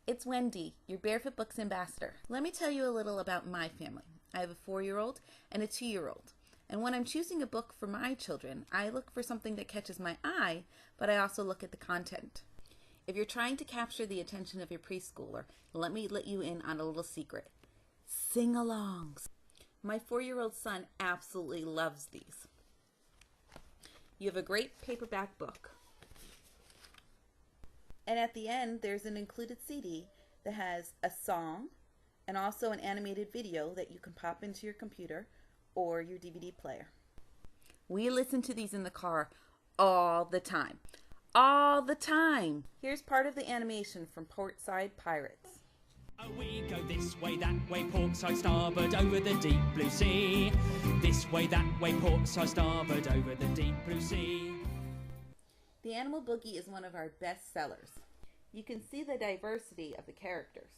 It's Wendy, your Barefoot Books ambassador. Let me tell you a little about my family. I have a 4-year-old and a 2-year-old. And when I'm choosing a book for my children, I look for something that catches my eye, but I also look at the content. If you're trying to capture the attention of your preschooler, let me let you in on a little secret. Sing-alongs. My 4-year-old son absolutely loves these. You have a great paperback book. And at the end, there's an included CD that has a song and also an animated video that you can pop into your computer or your DVD player. We listen to these in the car all the time. All the time. Here's part of the animation from Portside Pirates. We go this way, that way, port side, starboard, over the deep blue sea. This way, that way, port side, starboard, over the deep blue sea. The Animal Boogie is one of our best sellers. You can see the diversity of the characters.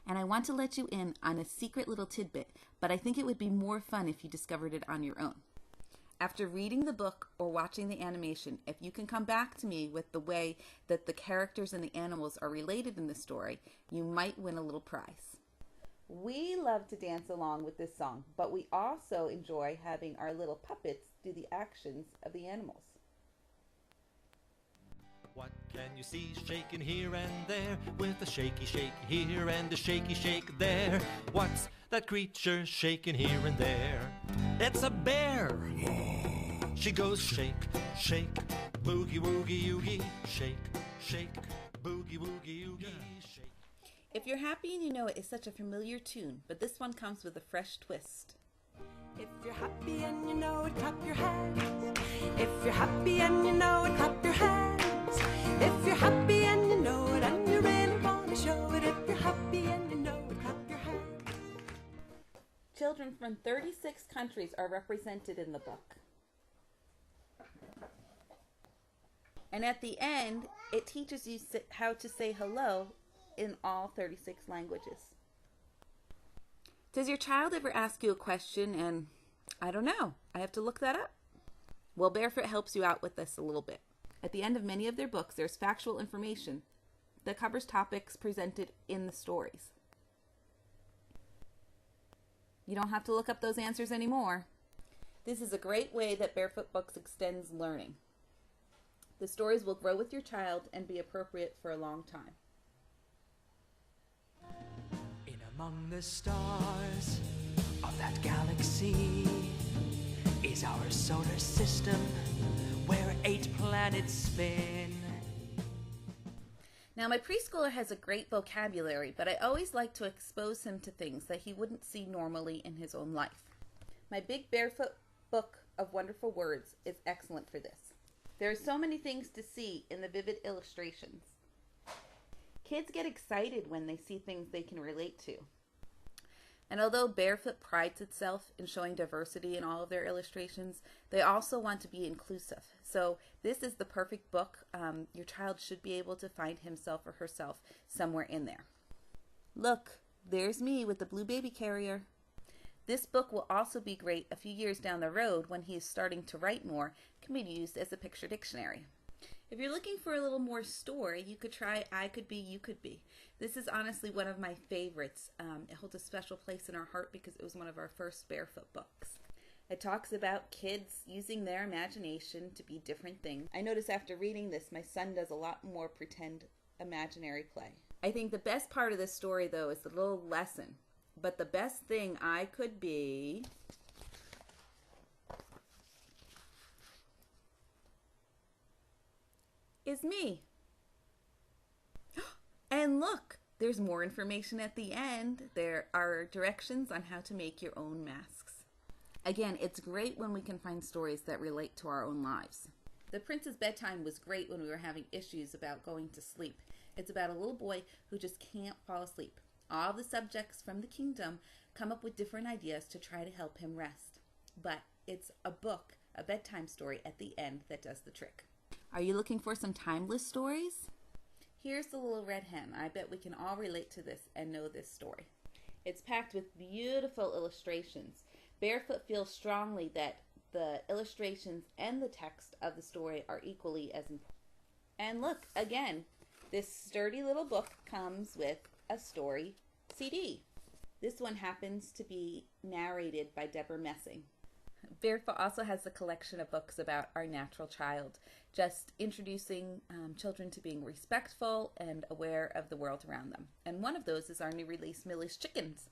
And I want to let you in on a secret little tidbit, but I think it would be more fun if you discovered it on your own. After reading the book or watching the animation, if you can come back to me with the way that the characters and the animals are related in the story, you might win a little prize. We love to dance along with this song, but we also enjoy having our little puppets do the actions of the animals. What can you see shaking here and there, with a shaky shake here and a shaky shake there? What's that creature shaking here and there? It's a bear! She goes shake, shake, boogie woogie oogie, shake, shake, boogie woogie oogie, shake. If You're Happy and You Know It is such a familiar tune, but this one comes with a fresh twist. If you're happy and you know it, clap your hands. If you're happy and you know it, clap your hands. If you're happy and you know it, and you really want to show it. If you're happy and you know it, clap your hands. Children from 36 countries are represented in the book. And at the end, it teaches you how to say hello in all 36 languages. Does your child ever ask you a question and, I don't know, I have to look that up? Well, Barefoot helps you out with this a little bit. At the end of many of their books, there's factual information that covers topics presented in the stories. You don't have to look up those answers anymore. This is a great way that Barefoot Books extends learning. The stories will grow with your child and be appropriate for a long time. In among the stars of that galaxy is our solar system, where 8 planets spin. Now, my preschooler has a great vocabulary, but I always like to expose him to things that he wouldn't see normally in his own life. My Big Barefoot Book of Wonderful Words is excellent for this. There are so many things to see in the vivid illustrations. Kids get excited when they see things they can relate to. And although Barefoot prides itself in showing diversity in all of their illustrations, they also want to be inclusive. So this is the perfect book. Your child should be able to find himself or herself somewhere in there. Look, there's me with the blue baby carrier. This book will also be great a few years down the road when he is starting to write more, can be used as a picture dictionary. If you're looking for a little more story, you could try I Could Be, You Could Be. This is honestly one of my favorites. It holds a special place in our heart because it was one of our first Barefoot books. It talks about kids using their imagination to be different things. I notice after reading this, my son does a lot more pretend imaginary play. I think the best part of this story, though, is the little lesson. But the best thing I could be is me. And look, there's more information at the end. There are directions on how to make your own masks. Again, it's great when we can find stories that relate to our own lives. The Prince's Bedtime was great when we were having issues about going to sleep. It's about a little boy who just can't fall asleep. All the subjects from the kingdom come up with different ideas to try to help him rest. But it's a book, a bedtime story at the end that does the trick. Are you looking for some timeless stories? Here's the Little Red Hen. I bet we can all relate to this and know this story. It's packed with beautiful illustrations. Barefoot feels strongly that the illustrations and the text of the story are equally as important. And look, again, this sturdy little book comes with a story CD. This one happens to be narrated by Deborah Messing. Barefoot also has a collection of books about our natural child, just introducing children to being respectful and aware of the world around them. And one of those is our new release, Millie's Chickens.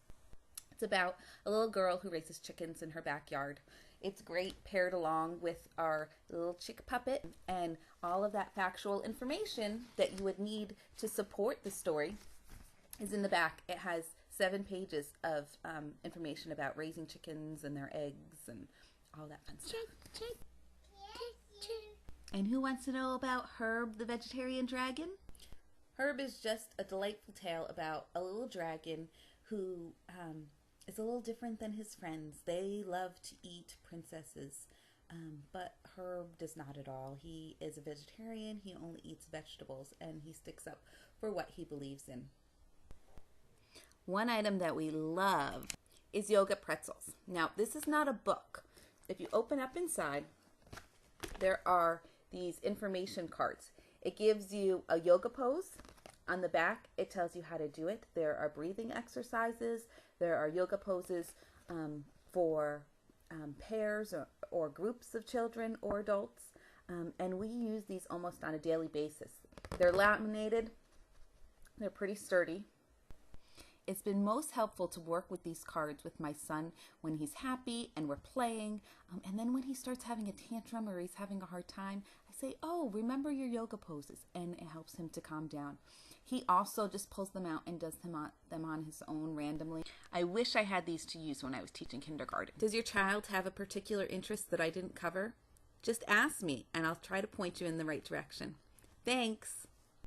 It's about a little girl who raises chickens in her backyard. It's great paired along with our little chick puppet, and all of that factual information that you would need to support the story is in the back. It has 7 pages of information about raising chickens and their eggs and all that fun stuff. And who wants to know about Herb the vegetarian dragon? Herb is just a delightful tale about a little dragon who is a little different than his friends. They love to eat princesses, but Herb does not at all. He is a vegetarian. He only eats vegetables, and he sticks up for what he believes in. One item that we love is yoga pretzels. Now, this is not a book. If you open up inside, there are these information cards. It gives you a yoga pose. On the back, it tells you how to do it. There are breathing exercises. There are yoga poses for pairs or groups of children or adults. And we use these almost on a daily basis. They're laminated. They're pretty sturdy. It's been most helpful to work with these cards with my son when he's happy and we're playing. And then when he starts having a tantrum or he's having a hard time, I say, oh, remember your yoga poses. And it helps him to calm down. He also just pulls them out and does them on his own randomly. I wish I had these to use when I was teaching kindergarten. Does your child have a particular interest that I didn't cover? Just ask me and I'll try to point you in the right direction. Thanks.